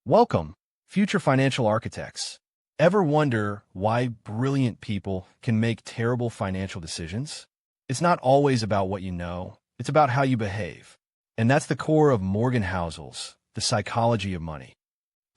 Welcome, future financial architects. Ever wonder why brilliant people can make terrible financial decisions? It's not always about what you know, it's about how you behave. And that's the core of Morgan Housel's The Psychology of Money.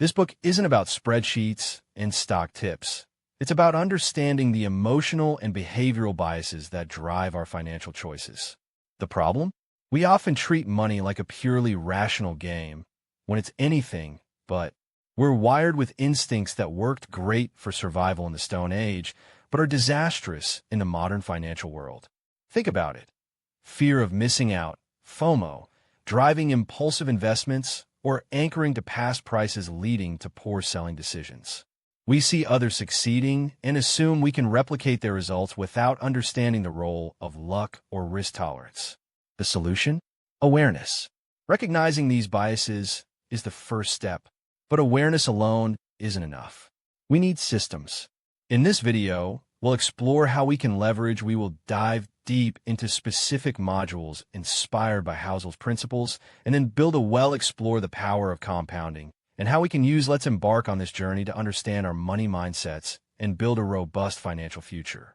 This book isn't about spreadsheets and stock tips. It's about understanding the emotional and behavioral biases that drive our financial choices. The problem? We often treat money like a purely rational game when it's anything but. We're wired with instincts that worked great for survival in the Stone Age, but are disastrous in the modern financial world. Think about it. Fear of missing out, FOMO, driving impulsive investments, or anchoring to past prices leading to poor selling decisions. We see others succeeding and assume we can replicate their results without understanding the role of luck or risk tolerance. The solution? Awareness. Recognizing these biases is the first step. But awareness alone isn't enough. We need systems. In this video, we'll explore how we can leverage. We will dive deep into specific modules inspired by Housel's principles, and then explore the power of compounding and how we can use. Let's embark on this journey to understand our money mindsets and build a robust financial future.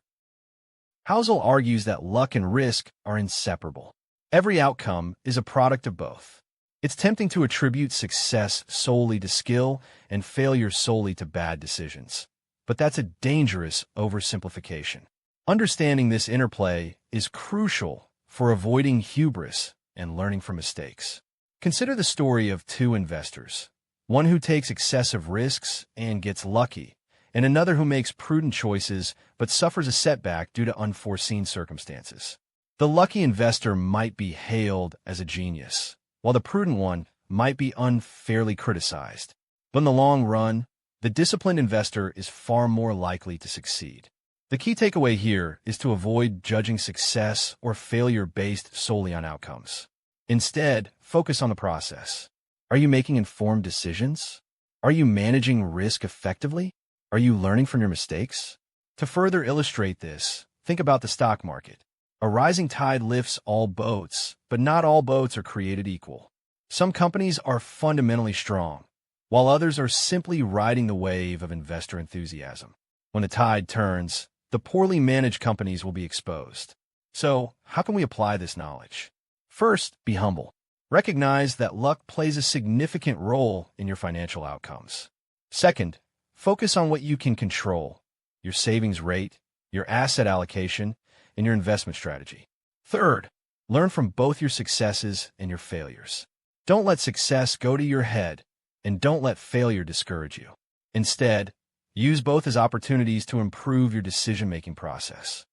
Housel argues that luck and risk are inseparable. Every outcome is a product of both. It's tempting to attribute success solely to skill and failure solely to bad decisions. But that's a dangerous oversimplification. Understanding this interplay is crucial for avoiding hubris and learning from mistakes. Consider the story of two investors, one who takes excessive risks and gets lucky, and another who makes prudent choices but suffers a setback due to unforeseen circumstances. The lucky investor might be hailed as a genius, while the prudent one might be unfairly criticized. But in the long run, the disciplined investor is far more likely to succeed. The key takeaway here is to avoid judging success or failure based solely on outcomes. Instead, focus on the process. Are you making informed decisions? Are you managing risk effectively? Are you learning from your mistakes? To further illustrate this, think about the stock market. A rising tide lifts all boats, but not all boats are created equal. Some companies are fundamentally strong, while others are simply riding the wave of investor enthusiasm. When the tide turns, the poorly managed companies will be exposed. So, how can we apply this knowledge? First, be humble. Recognize that luck plays a significant role in your financial outcomes. Second, focus on what you can control: your savings rate, your asset allocation, and your investment strategy. Third, learn from both your successes and your failures. Don't let success go to your head, and don't let failure discourage you. Instead, use both as opportunities to improve your decision-making process.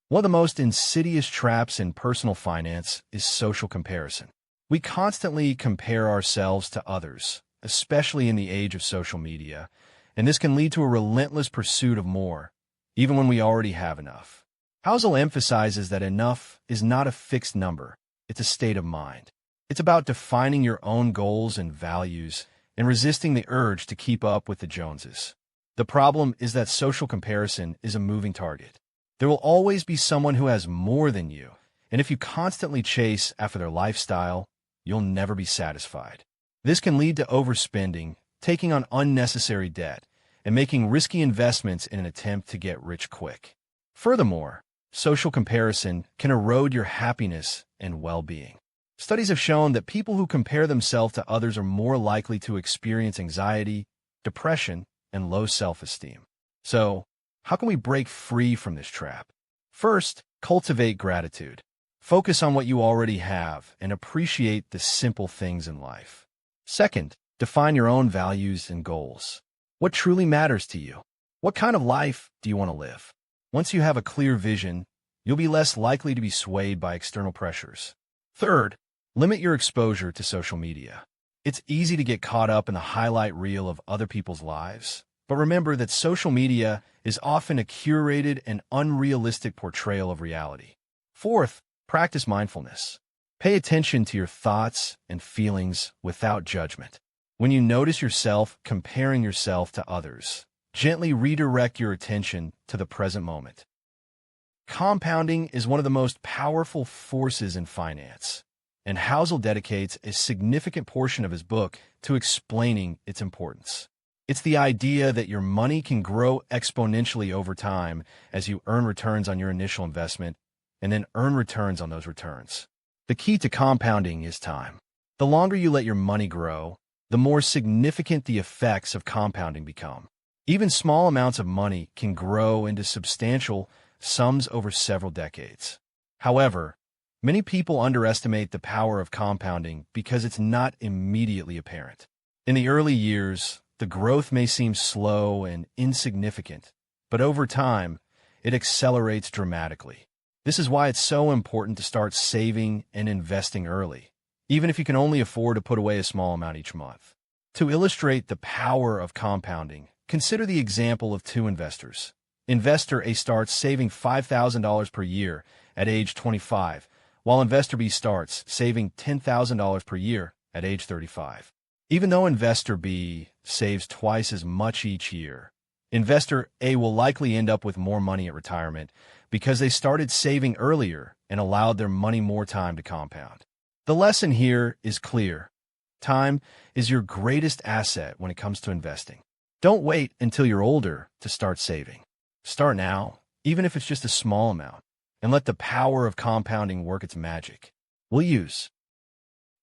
One of the most insidious traps in personal finance is social comparison. We constantly compare ourselves to others, especially in the age of social media, and this can lead to a relentless pursuit of more, even when we already have enough. Housel emphasizes that enough is not a fixed number, it's a state of mind. It's about defining your own goals and values and resisting the urge to keep up with the Joneses. The problem is that social comparison is a moving target. There will always be someone who has more than you, and if you constantly chase after their lifestyle, you'll never be satisfied. This can lead to overspending, taking on unnecessary debt, and making risky investments in an attempt to get rich quick. Furthermore, social comparison can erode your happiness and well-being. Studies have shown that people who compare themselves to others are more likely to experience anxiety, depression, and low self-esteem. So, how can we break free from this trap? First, cultivate gratitude. Focus on what you already have and appreciate the simple things in life. Second, define your own values and goals. What truly matters to you? What kind of life do you want to live? Once you have a clear vision, you'll be less likely to be swayed by external pressures. Third, limit your exposure to social media. It's easy to get caught up in the highlight reel of other people's lives, but remember that social media is often a curated and unrealistic portrayal of reality. Fourth, practice mindfulness. Pay attention to your thoughts and feelings without judgment. When you notice yourself comparing yourself to others, gently redirect your attention to the present moment. Compounding is one of the most powerful forces in finance. and Housel dedicates a significant portion of his book to explaining its importance. It's the idea that your money can grow exponentially over time as you earn returns on your initial investment and then earn returns on those returns. The key to compounding is time. The longer you let your money grow, the more significant the effects of compounding become. Even small amounts of money can grow into substantial sums over several decades. However, many people underestimate the power of compounding because it's not immediately apparent. In the early years, the growth may seem slow and insignificant, but over time, it accelerates dramatically. This is why it's so important to start saving and investing early, even if you can only afford to put away a small amount each month. To illustrate the power of compounding, consider the example of two investors. Investor A starts saving $5,000 per year at age 25, while Investor B starts saving $10,000 per year at age 35. Even though Investor B saves twice as much each year, Investor A will likely end up with more money at retirement because they started saving earlier and allowed their money more time to compound. The lesson here is clear. Time is your greatest asset when it comes to investing. Don't wait until you're older to start saving. Start now, even if it's just a small amount, and let the power of compounding work its magic. We'll use.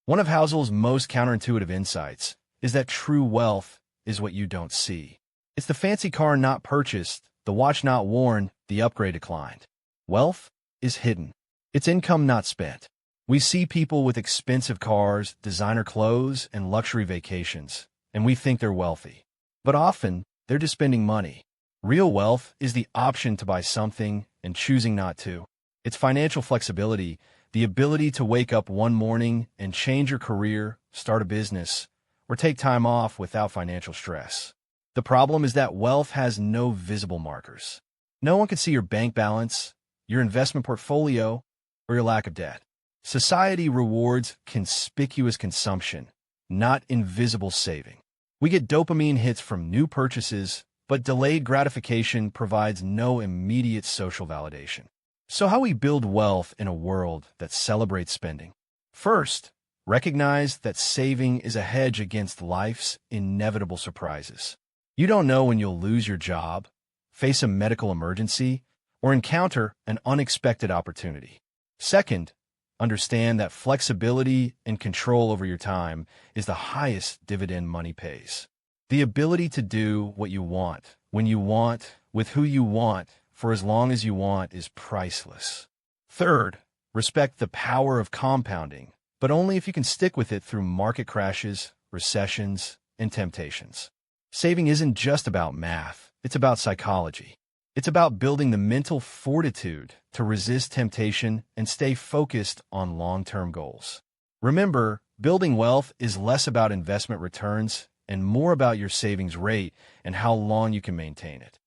One of Housel's most counterintuitive insights is that true wealth is what you don't see. It's the fancy car not purchased, the watch not worn, the upgrade declined. Wealth is hidden. It's income not spent. We see people with expensive cars, designer clothes, and luxury vacations, and we think they're wealthy. But often, they're just spending money. Real wealth is the option to buy something and choosing not to. It's financial flexibility, the ability to wake up one morning and change your career, start a business, or take time off without financial stress. The problem is that wealth has no visible markers. No one can see your bank balance, your investment portfolio, or your lack of debt. Society rewards conspicuous consumption, not invisible saving. We get dopamine hits from new purchases, but delayed gratification provides no immediate social validation. So how we build wealth in a world that celebrates spending? First, recognize that saving is a hedge against life's inevitable surprises. You don't know when you'll lose your job, face a medical emergency, or encounter an unexpected opportunity. Second, understand that flexibility and control over your time is the highest dividend money pays. The ability to do what you want, when you want, with who you want, for as long as you want is priceless. Third, respect the power of compounding, but only if you can stick with it through market crashes, recessions, and temptations. Saving isn't just about math, it's about psychology. It's about building the mental fortitude to resist temptation and stay focused on long-term goals. Remember, building wealth is less about investment returns and more about your savings rate and how long you can maintain it.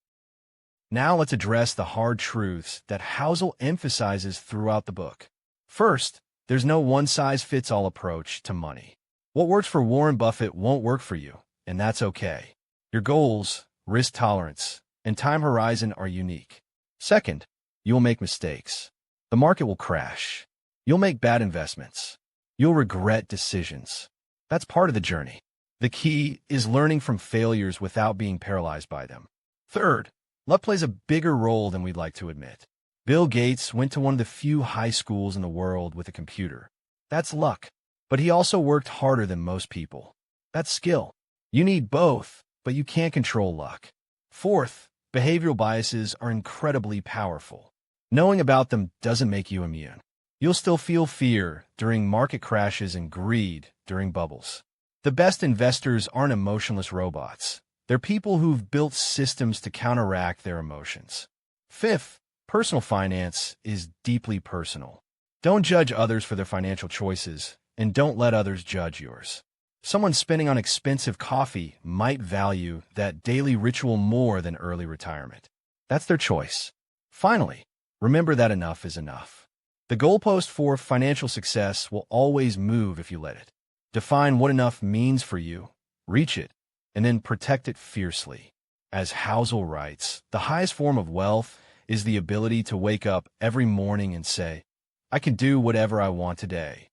Now let's address the hard truths that Housel emphasizes throughout the book. First, there's no one-size-fits-all approach to money. What works for Warren Buffett won't work for you, and that's okay. Your goals, risk tolerance, and time horizon are unique. Second, you'll make mistakes. The market will crash. You'll make bad investments. You'll regret decisions. That's part of the journey. The key is learning from failures without being paralyzed by them. Third, luck plays a bigger role than we'd like to admit. Bill Gates went to one of the few high schools in the world with a computer. That's luck. But he also worked harder than most people. That's skill. You need both, but you can't control luck. Fourth, behavioral biases are incredibly powerful. Knowing about them doesn't make you immune. You'll still feel fear during market crashes and greed during bubbles. The best investors aren't emotionless robots. They're people who've built systems to counteract their emotions. Fifth, personal finance is deeply personal. Don't judge others for their financial choices, and don't let others judge yours. Someone spending on expensive coffee might value that daily ritual more than early retirement. That's their choice. Finally, remember that enough is enough. The goalpost for financial success will always move if you let it. Define what enough means for you, reach it, and then protect it fiercely. As Housel writes, the highest form of wealth is the ability to wake up every morning and say, I can do whatever I want today.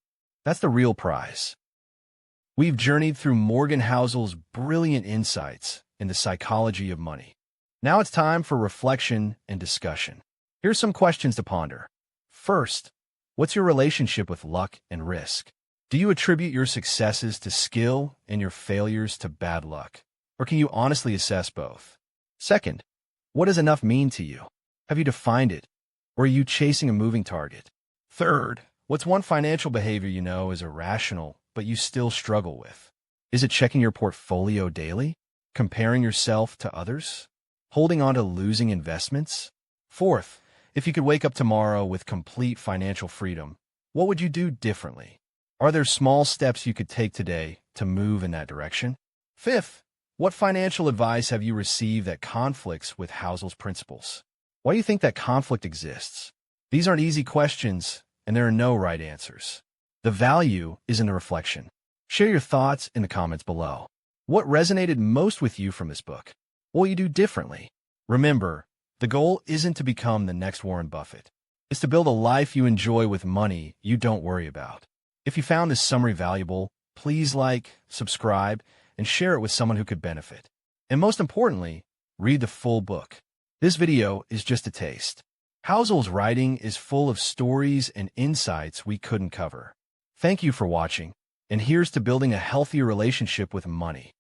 That's the real prize. We've journeyed through Morgan Housel's brilliant insights in the psychology of money. Now it's time for reflection and discussion. Here's some questions to ponder. First, what's your relationship with luck and risk? Do you attribute your successes to skill and your failures to bad luck? Or can you honestly assess both? Second, what does enough mean to you? Have you defined it? Or are you chasing a moving target? Third, what's one financial behavior you know is irrational, but you still struggle with? Is it checking your portfolio daily? Comparing yourself to others? Holding on to losing investments? Fourth, if you could wake up tomorrow with complete financial freedom, what would you do differently? Are there small steps you could take today to move in that direction? Fifth, what financial advice have you received that conflicts with Housel's principles? Why do you think that conflict exists? These aren't easy questions, and there are no right answers. The value is in the reflection. Share your thoughts in the comments below. What resonated most with you from this book? What will you do differently? Remember, the goal isn't to become the next Warren Buffett. It's to build a life you enjoy with money you don't worry about. If you found this summary valuable, please like, subscribe, and share it with someone who could benefit. And most importantly, read the full book. This video is just a taste. Housel's writing is full of stories and insights we couldn't cover. Thank you for watching, and here's to building a healthier relationship with money.